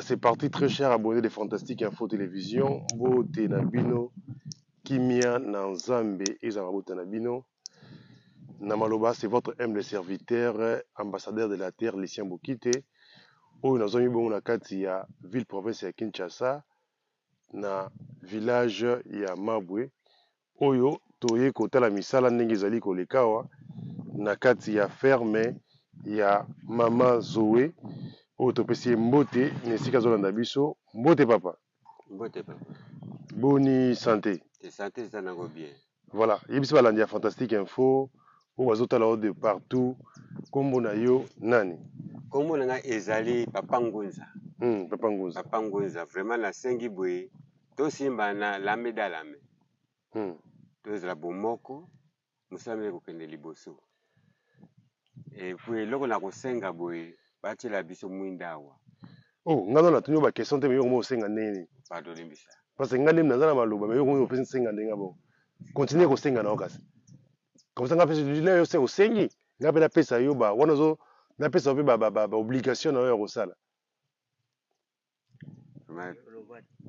C'est parti très cher abonné de Fantastique Info Télévision. Bote Nabino, Kimia Nanzambe et Zamabote Nabino. Namaloba, c'est votre humble serviteur, ambassadeur de la terre, Lucien Bokite. Oyo nazomi bongo na kati ya ville province ya Kinshasa, na village ya Mabwe. Oyo toye kotala misala ndenge ezali kolekawa na kati ya ferme ya Mama Zoé. Oyo topesi ye mbote na esika azolanda biso. Mbote papa. Mbote papa. Boni santé. Te santé ça nango bien. Voilà, yebisi balandi ya Fantastique Info oyo bazotala de partout. Kombo na yo nani? Kombo na nga ezali Papa Ngunza. Papa Ngunza. Papa Ngunza vraiment na sengi boye tosimba na lame da lame. Tozala bomoko musala kokende liboso. Et puis eloko na kosenga boye batela biso mwinda awa. Oh, ngano na tunyo ba question te meyo mo senga nini? Pardon limbisa. Parce que ngane mna na maloba meyo mo pesi senga ndenga bon. Continuer ko senga na okasi. Comme ça ngapesi lile yo se osengi, ngape na pesa yo ba wana zo na pesa ope ba obligation na yo kosala.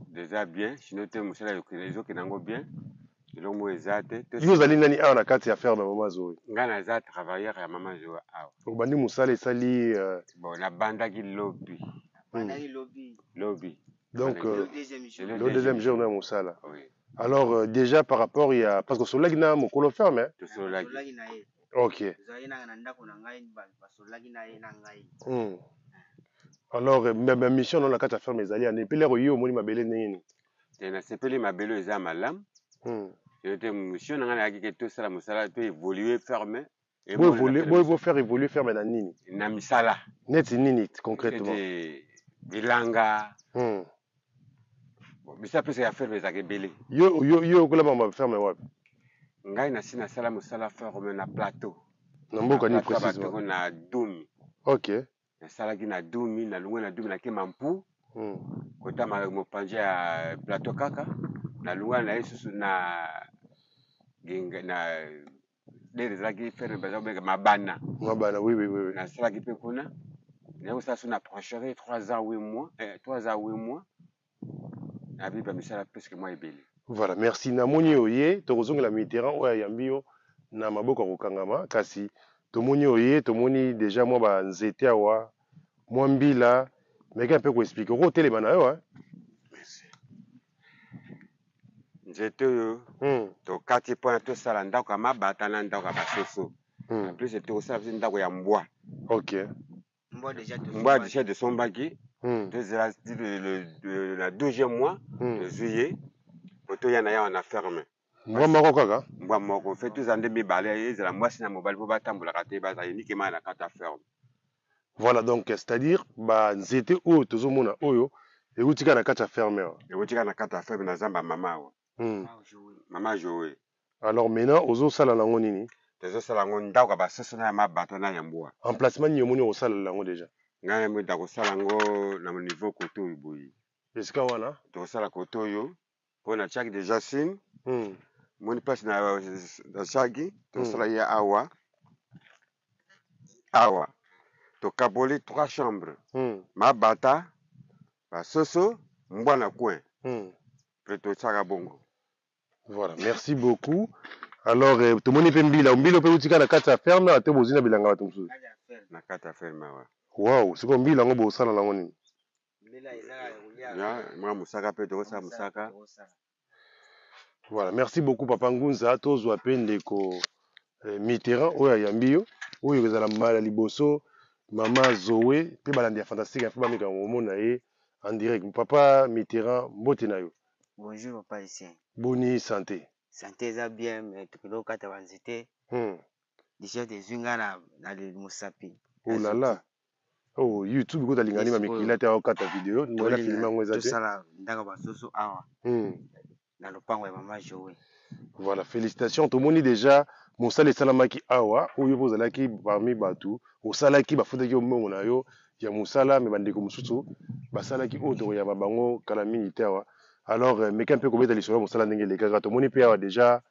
Déjà bien, sinon te musala yo kenezo kenango bien. Eloko mo ezate. Yo zali nani awa na kati ya ferme Mama Zoé? Ngana za travailleur ya Mama Zoé awa. Obandi musala esali bon na bandaki lobby. Lobby. Donc le deuxième jour de musala. Oui. Alors déjà par rapport il y a parce que sur l'agna mokolo ferme hein? OK. Alors ma mission dans la carte ferme ezali en epele yo moni mabele nini? Tena sepeli mabele eza malam. C'était mission na ngana ki to sala musala to évoluer ferme. Et vous faire évoluer ferme na nini? Na misala. Net nini concrètement? Bilanga. Bon, bisa pesa ya ferme za kebele. Yo kula mama ferme wapi? Ngai na sina sala musala ferme na plateau. Na mboka ni précisément. Na Dumi. OK. Na sala ki na Dumi na lunga na Dumi na Kemampu. Kota mopanje ya plateau kaka. Na lunga na Yesu na ginga na des zaki ferme baza mabana. Mabana oui. Na sala ki pe kuna. Na ça sur na procherie 3 ans 8 mois 3 ans 8 mois. Na biba misala presque moi ebele. Voilà, merci. Namoni oye, tokozongela Mitterrand oya yambio na maboko kokangama kasi tomoni oye, tomoni déjà moi ba nzete awa, moi mbila, mais qu'un peu ko expliquer ko telema na yo hein. Merci. Nzete yo. To 4 points to sala ndako ya mabata na ndako ya basoso. En plus to sala ndako ya mbwa. OK. Mbwa déjà de sombaki. Le 12e mois de juillet, poto yana ya on a fermé. Mbwa moko kaka? Mbwa moko fait tous ande mibale ezala mwasi na mobali po batambola kate baza uniquement na kata ferme. Voilà donc c'est-à-dire ba nzete oyo tozomona oyo eutika na kata ferme. Eutika na kata ferme na zamba mama wa. Mama Joé. Alors maintenant ozo sala nango nini? Tozo sala ngo ndako ba soso na mabata na yambwa. Emplacement ni omoni osala nango déjà. Ngana mo ndako sala ngo na niveau koto iboyi. Esika wana? To sala koto yo pona chaki déjà sim. Moni passe na chaki to sala ya awa. Awa. To kaboli 3 chambres. Mabata ba soso mbwa na coin. Preto chaka bongo. Voilà, merci beaucoup. Alors to moni pe mbila pe utika na kata ferme ate bozina bilanga bato mususu. Na kata ferme wa. Wow, c'est comme mbila ngo bo sala nango nini? Ya, moi musaka pe to sa musaka. Voilà, merci beaucoup Papa Ngunza tozwa pe ndeko Mitterrand oya yambio oyo kozala mala liboso Mama Zoé pe balandi ya Fantastique Info ba meka momona ye en direct. Papa Mitterrand mbote na yo. Bonjour papa Lucien. Boni santé. Santé za bien mais tukilo kata banzite. Déjà des zunga na le musapi. Oh là là. Oh YouTube ko talingani ma mikila te okata video ngona filma ngweza te. Sala ndaka basoso awa. Na lopango ya Mama Joé. Voilà, félicitations. Tout le monde déjà mosala esalamaki awa oyo bozalaki parmi batu osalaki bafutaki omongo na yo ya mosala me bandeko mosusu basalaki oyo ya babango kala minute awa. Alors meka mpe kobeta lisolo mosala ndenge lekaka tomoni pe awa déjà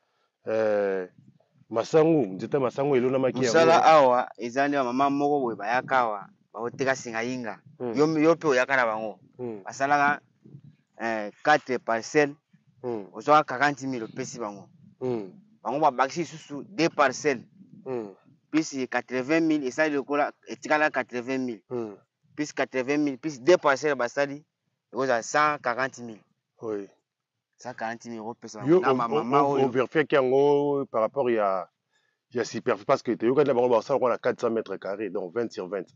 masangu nzeta masangu elona maki mosala awa ezali mama moko boye bayaka awa baoteka singa yinga yo pe oyaka na bango basalaka 4 parcelles ozwaka 40 000 opesi bango bango babakisi lisusu 2 parcelles plus 80 000 esali lokola etikala 80 000 plus 80 000 plus 2 parcelles basali ekozala 140 000 oui 140 000 opesa yo na mama oyo vérifie yango par rapport ya superficie parce que te yokaki na bango basala kwa na 400 mètres carrés donc 20 sur 20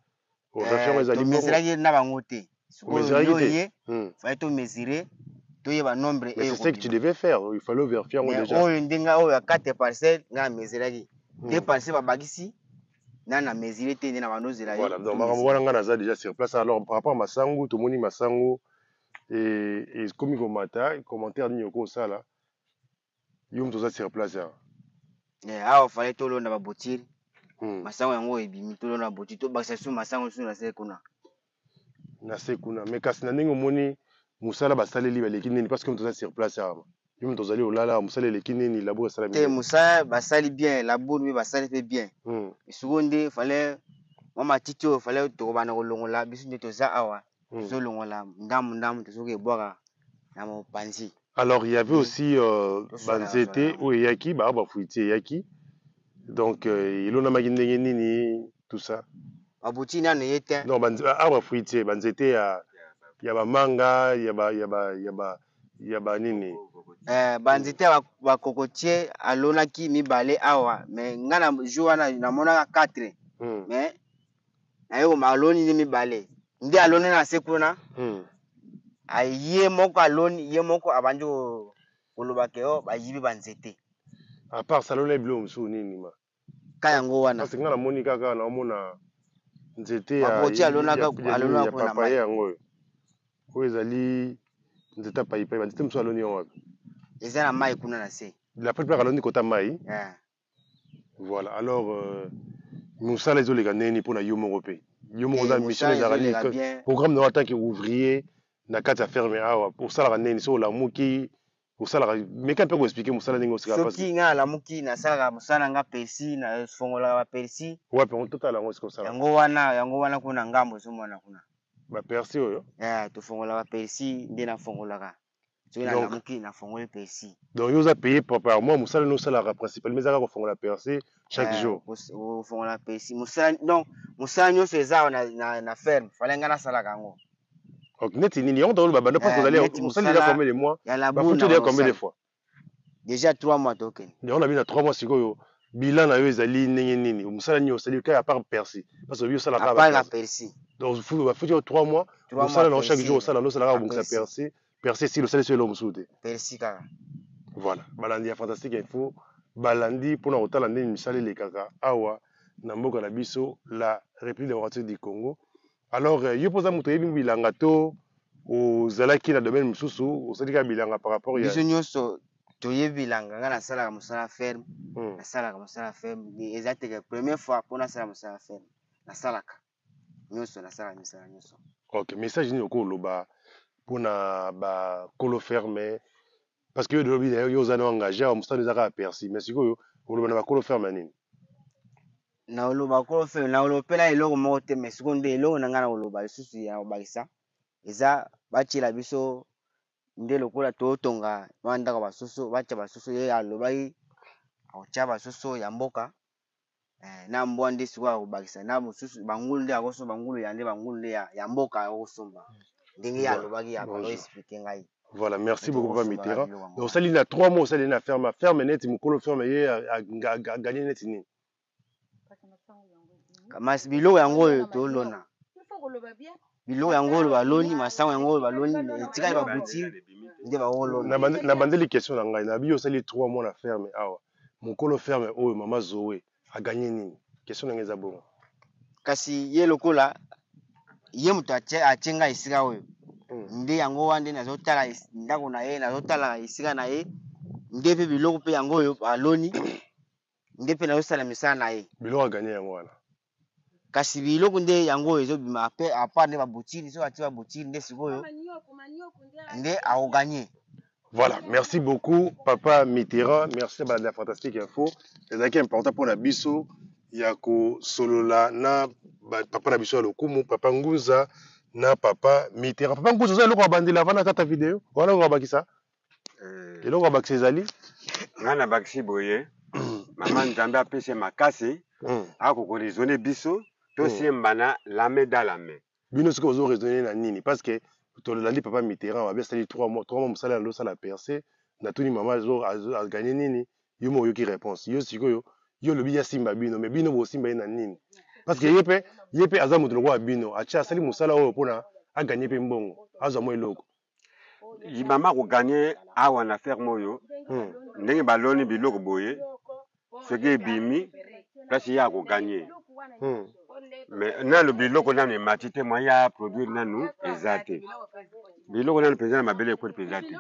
vérifie yango ezali tomezeraki na bango te sikoyo yo ye fallait tomesure toyeba nombre mais c'est ce que tu devais faire il fallait vérifier yango déjà oyo ndenga oyo ya 4 parcelles nga mesuraki 2 parcelles babakisi na mesure te nde na banozela yo voilà donc makambo wana nga naza déjà sur place alors par rapport à masango tomoni masango et komi komata commentaire nini okosala yo moto oza sur place awa fallait tolonda babotiri masango yango ebimi tolonda babotiri tobakisa su masango su na se kuna mais kasi na ndenge omoni mosala basaleli baleki nini parce que moto oza sur place awa yo moto ozali olala mosala eleki nini labour esala te mosala basali bien labour mpe basali mpe bien esiko nde fallait mwa matiti oyo fallait tokobana kolongola biso nde toza awa tozolongola ndamu tozoki ebwaka na mopanzi. Alors il y avait aussi banzete oyo eyaki bafuiti eyaki donc elonamaki ndenge nini tout ça babuti nano ye te non bafuiti banzete ya bamanga ya banini banzete ya bakokotier alonaki mibale awa mais nga na jour wana namonaka 4 mais nayokoma aloni nde mibale nde aloni na se kuna ye moko aloni ye moko abandi kolobaka yo bayibi banzete à part salona bilo mosusu nini ma ka yango wana parce que nga namoni kaka naomona nzete bakoti alonaka papaye yango oyo ezali nzete ya paipai banzete mosusu aloni yango wapi eza na mai kuna na se la plupart aloni kota mai voilà alors mosala ezoleka ndeni mpona yo moko mpe yo moko oza mission ezalaka nini programme na yo en tant que ouvrier na kati ya ferme awa osalaka ndeni so olamuki osalaka meka mpe koexplike mosala ndenge osika soki nga alamuki nasalaka mosala na nga persi nafongolaka bapersi wapi totala yango sika osala yango wana kuna ngambo ezomona kuna bapersi oyo tofongolaka persi nde nafongolaka soki nalamuki nafongoli persi donc yo oza paye par mois mosala nde osalaka principalement ezaka kofongola persi chaque jour ofongola persi donc mosala nyonso eza awa na ferme fale nga nasalaka yango neti nini yango tolo babanda parce que ozali mosala déjà combien de mois bafuti déjà combien de fois déjà 3 mois tokende yango na bino na 3 mois sikoyo bilan na yo ezali ndenge nini mosala nini osali kaka à part persi parce que obi osalaka persi donc bafuti 3 mois mosala nango chaque jour osala osalaka kobongisa persi esili osali so elo mosusu te persi kaka voilà balandi ya fantastique info balandi mpona kotala ndenge misala elekaka awa na mboka na biso la république démocratique du Congo. Alors yo mpoza moto oyebi bilanga to ozalaki na domaine mosusu osali kaka bilanga par rapport biso nyonso toyebi bilanga nga nasalaka mosala ferme nasalaka mosala ferme eza teke première fois mpo nasala mosala ferme nasalaka nyonso nasalaka misala nyonso. Ok, message nini oko oloba mpona bakolo ferme parce que yo delobi na yo oza na engagé awa mosala ezaka ya persi mais sikoyo oloba na bakolo ferme nini naoloba kolo ferme naoloba mpe na eloko moko te mais sikoyo nde eloko na ngai na koloba lisusu ya kobakisa eza batiela biso nde lokola totonga mwa ndako basusu batia basusu ye alobaki akotia basusu ya mboka na mbwa nde sikoyo akobakisa na mosusu bangulu nde akosomba bangulu ya nde bangulu nde ya mboka akosomba ndenge ye alobaki akoexplike ngai. Voilà, merci beaucoup Papa Mitterrand. Donc osali na 3 mois osali na ferme neti mokolo ferme ye a gagné neti nini mas biloko yango oyo tolona biloko yango oyo baloni masango yango oyo baloni etikali babuti nde bakolona na bandeli question na ngai na biyo osali 3 mois na ferme awa mokolo ferme oyo mama Zoé a gagné nini question nanga eza bongo kasi ye lokola ye moto atie ngai esika oyo nde yango wana nde nazotala ndako na ye nazotala esika na ye nde mpe biloko mpe yango oyo baloni nde mpe nazosala misala na ye biloko aganye yango wana kasi biloko nde yango oyo ezobima ape apart nde babutili so atie babutili nde sikoyo nde akoganye. Voilà, merci beaucoup Papa Mitterrand, merci à la fantastique info. C'est important pour la biso ya ko solola na papa na biso ya lokumu papa Nguza na papa Mitterrand. Papa Nguza oza eloko abandela vana kata video wana ngo bakisa eloko abakisa ezali ngana bakisi boye mama Nzambe apese makasi akoko raisonner biso tosiembana lame dans la main bino siko ozo raisonner na nini parce que tolandi papa Mitterrand babia sali 3 mois mosala lo sala percé na tuni mama a gagné nini yo mo yoki réponse yo sikoyo yo lobi ya simba bino mais bino bo simba na nini parce que yepe aza mutu lokwa bino acha sali mosala oyo pona a gagné pe mbongo azwa mo eloko mama ko gagné awa na faire moyo ndenge baloni biloko boye soki ebimi place ya ko gagné mais na le biloko nanu emati te mwa ya produire nanu eza te biloko nanu mpenza na mabele ekoti mpenza te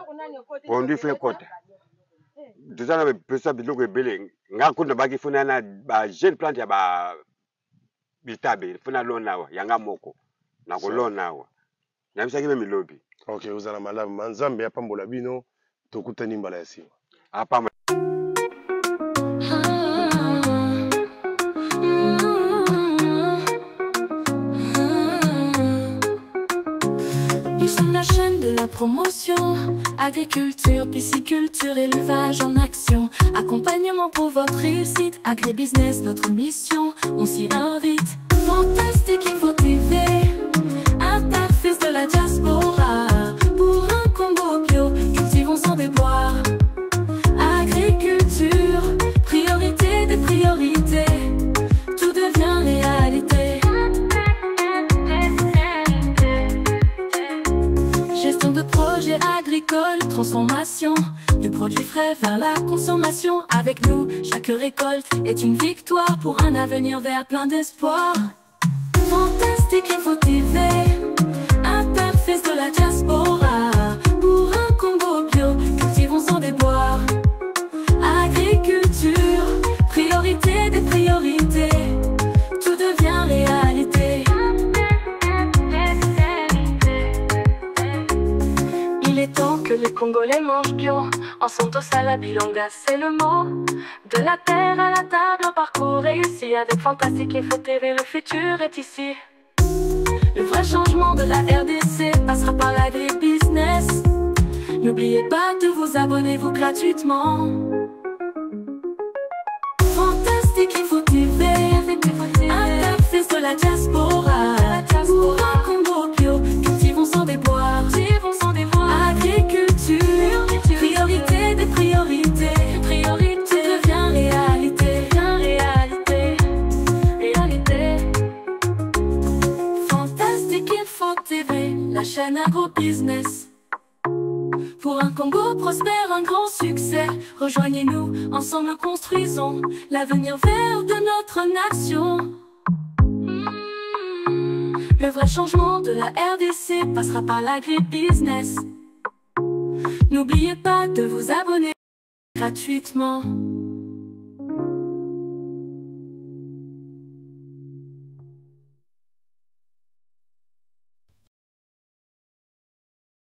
pondu fe kota toza na mpenza biloko ebele nga kuna baki funa na ba jeune plante ya ba bitabe funa lona awa yanga moko na kolona awa na bisaki me milobi ok ozala malamu Nzambe apambola bino tokutani mbala ya nsima apambola. Nous sommes la chaîne de la promotion, agriculture, pisciculture, élevage en action, accompagnement pour votre réussite, agribusiness, notre mission, on s'y invite. Fantastique Info TV, interface de la diaspora, pour un Congo bio, cultivons sans déboire. Agriculture, priorité des priorités, tout devient réalité. Gestion de projets agricoles, transformation du produit frais vers la consommation. Avec nous, chaque récolte est une victoire pour un avenir vert plein d'espoir. Fantastique Info TV, interface de la diaspora, pour un Congo bio, cultivons sans déboire. Agriculture, priorité des priorités, tout devient réalité. Il est temps que les Congolais mangent bio. Ensemble au Salabilonga, c'est le mot. De la terre à la table, un parcours réussi. Avec Fantastique Info TV, le futur est ici. Le vrai changement de la RDC passera par l'agribusiness. N'oubliez pas de vous abonner, vous gratuitement. Fantastique Info TV, interface de la diaspora, pour un Congo bio, cultivons sans déboire. Agriculture, priorité des priorités, tout devient réalité, réalité. Fantastique Info TV, la chaîne agro-business. Pour un Congo prospère, un grand succès, rejoignez-nous, ensemble construisons l'avenir vert de notre nation. Le vrai changement de la RDC passera par l'agribusiness. N'oubliez pas de vous abonner gratuitement.